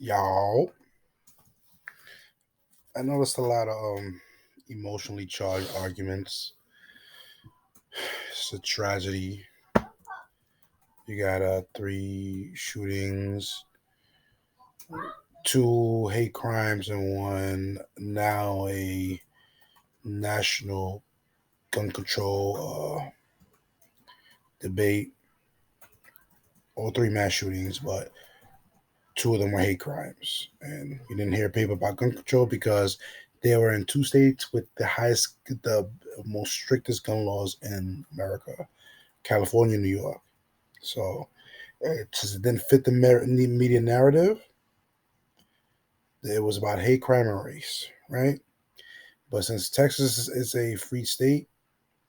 Y'all, I noticed a lot of emotionally charged arguments. It's a tragedy. You got three shootings, two hate crimes, and one now a national gun control debate. All three mass shootings, but two of them were hate crimes. And you didn't hear a paper about gun control because they were in two states with the most strictest gun laws in America: California and New York. So since it didn't fit the media narrative, it was about hate crime and race, right? But since Texas is a free state,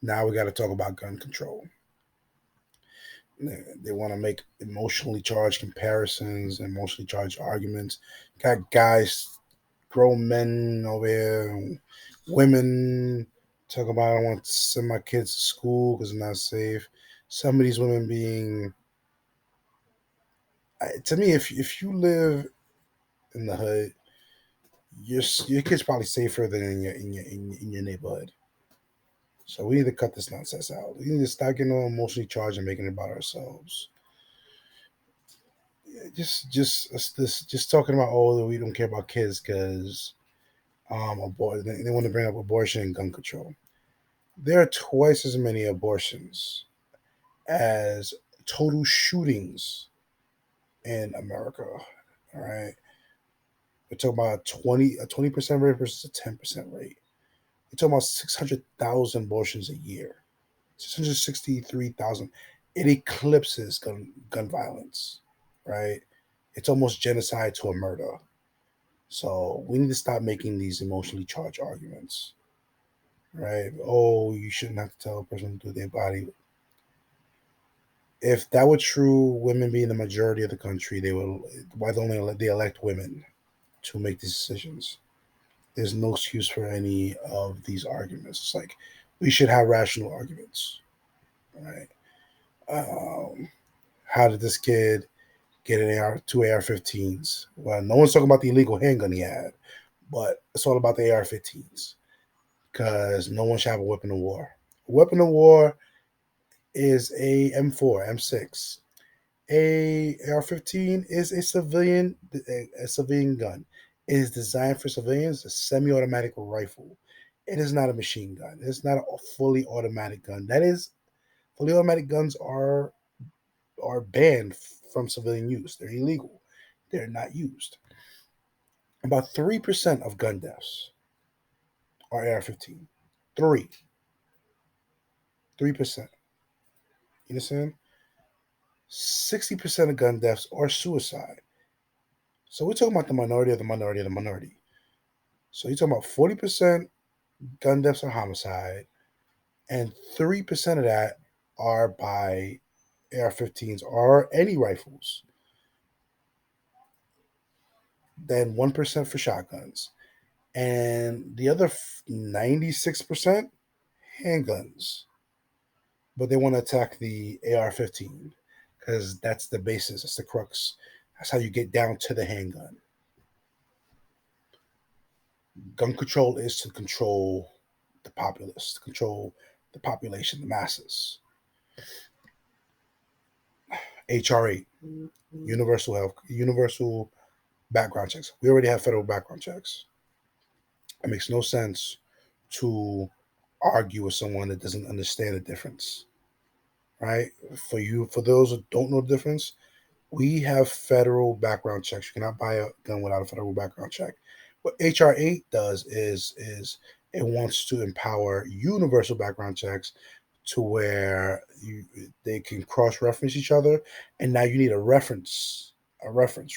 now we got to talk about gun control. They want to make emotionally charged comparisons, emotionally charged arguments. Got guys, grown men over here, women talk about I want to send my kids to school because they're not safe. Some of these women being, to me, if you live in the hood, your kid's probably safer than in your neighborhood. So we need to cut this nonsense out. We need to stop getting all emotionally charged and making it about ourselves. Just talking about we don't care about kids because they want to bring up abortion and gun control. There are twice as many abortions as total shootings in America. All right, we're talking about a 20% rate versus a 10% rate. We're talking about 600,000 abortions a year. 663,000. It eclipses gun violence, right? It's almost genocide to a murder. So we need to stop making these emotionally charged arguments, right? Oh, you shouldn't have to tell a person to do their body. If that were true, women being the majority of the country, they will. Why don't they elect women to make these decisions? There's no excuse for any of these arguments. It's like we should have rational arguments, right? Um, how did this kid get two AR-15s? Well, no one's talking about the illegal handgun he had, but it's all about the AR-15s because no one should have a weapon of war. A weapon of war is a M4, M6. A AR-15 is a civilian gun. It is designed for civilians. A semi-automatic rifle. It is not a machine gun. It's not a fully automatic gun. That is, fully automatic guns are banned from civilian use. They're illegal. They're not used. About 3% of gun deaths are AR-15. 3. 3%. You understand? 60% of gun deaths are suicide. So we're talking about the minority of the minority of the minority. So you're talking about 40% gun deaths are homicide, and 3% of that are by AR-15s or any rifles. Then 1% for shotguns. And the other 96% handguns. But they want to attack the AR-15 because that's the basis, that's the crux. That's how you get down to the handgun. Gun control is to control the populace, to control the population, the masses. HR8, universal background checks. We already have federal background checks. It makes no sense to argue with someone that doesn't understand the difference, right? For those who don't know the difference, we have federal background checks. You cannot buy a gun without a federal background check. What HR8 does is it wants to empower universal background checks to where they can cross reference each other, and now you need a reference,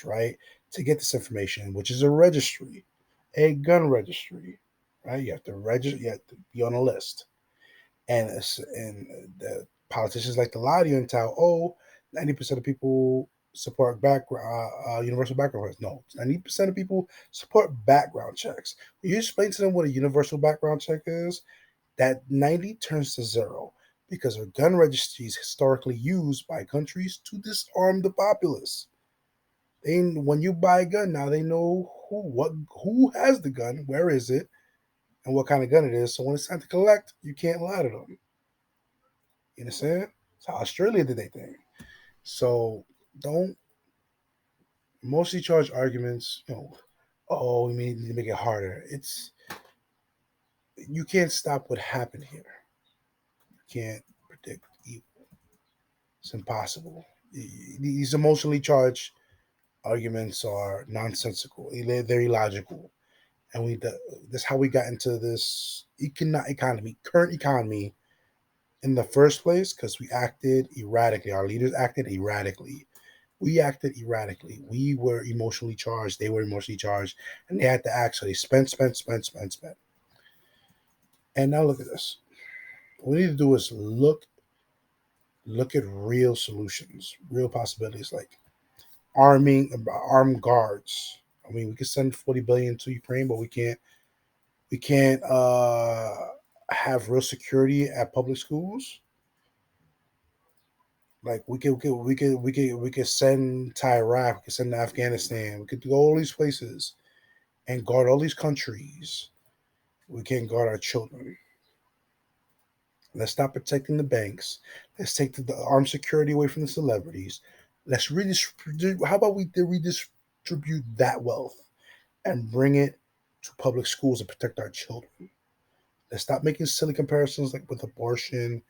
right, to get this information, which is a registry, a gun registry, right? You have to register, you have to be on a list, and the politicians like to lie to you and tell, 90% of people support universal background checks. No, 90% of people support background checks. When you explain to them what a universal background check is, that 90 turns to zero because a gun registry is historically used by countries to disarm the populace. When you buy a gun now, they know who has the gun, where is it, and what kind of gun it is. So when it's time to collect, you can't lie to them. You understand? It's how Australia did their thing. So don't mostly charge arguments. Oh, we need to make it harder. You can't stop what happened here. You can't predict evil. It's impossible. These emotionally charged arguments are nonsensical. They're illogical, and that's how we got into this current economy in the first place because we acted erratically. Our leaders acted erratically. We acted erratically. We were emotionally charged. They were emotionally charged, and they had to act. So they spent. And now look at this. What we need to do is look at real solutions, real possibilities like armed guards. I mean, we could send 40 billion to Ukraine, but we can't have real security at public schools. Like we could send to Iraq, we could send to Afghanistan, we could do all these places and guard all these countries. We can't guard our children. Let's stop protecting the banks. Let's take the armed security away from the celebrities. Let's redistribute. How about we redistribute that wealth and bring it to public schools and protect our children? Let's stop making silly comparisons like with abortion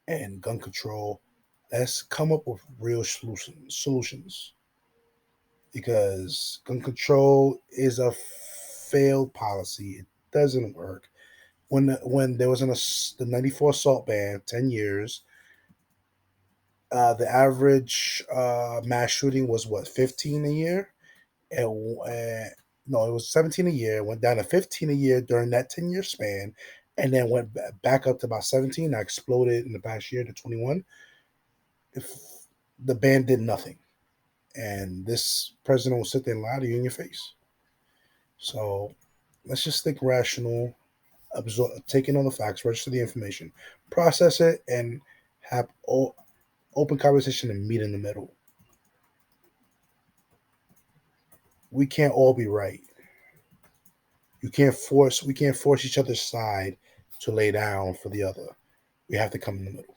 and gun control. Let's come up with real solutions because gun control is a failed policy. It doesn't work. When there was the '94 assault ban, 10 years, the average mass shooting was what 15 a year, and no, it was 17 a year. Went down to 15 a year during that 10-year span, and then went back up to about 17. Now exploded in the past year to 21. If the ban did nothing, and this president will sit there and lie to you in your face. So let's just think rational, absorb, take in all the facts, register the information, process it, and have open conversation and meet in the middle. We can't all be right. We can't force each other's side to lay down for the other. We have to come in the middle.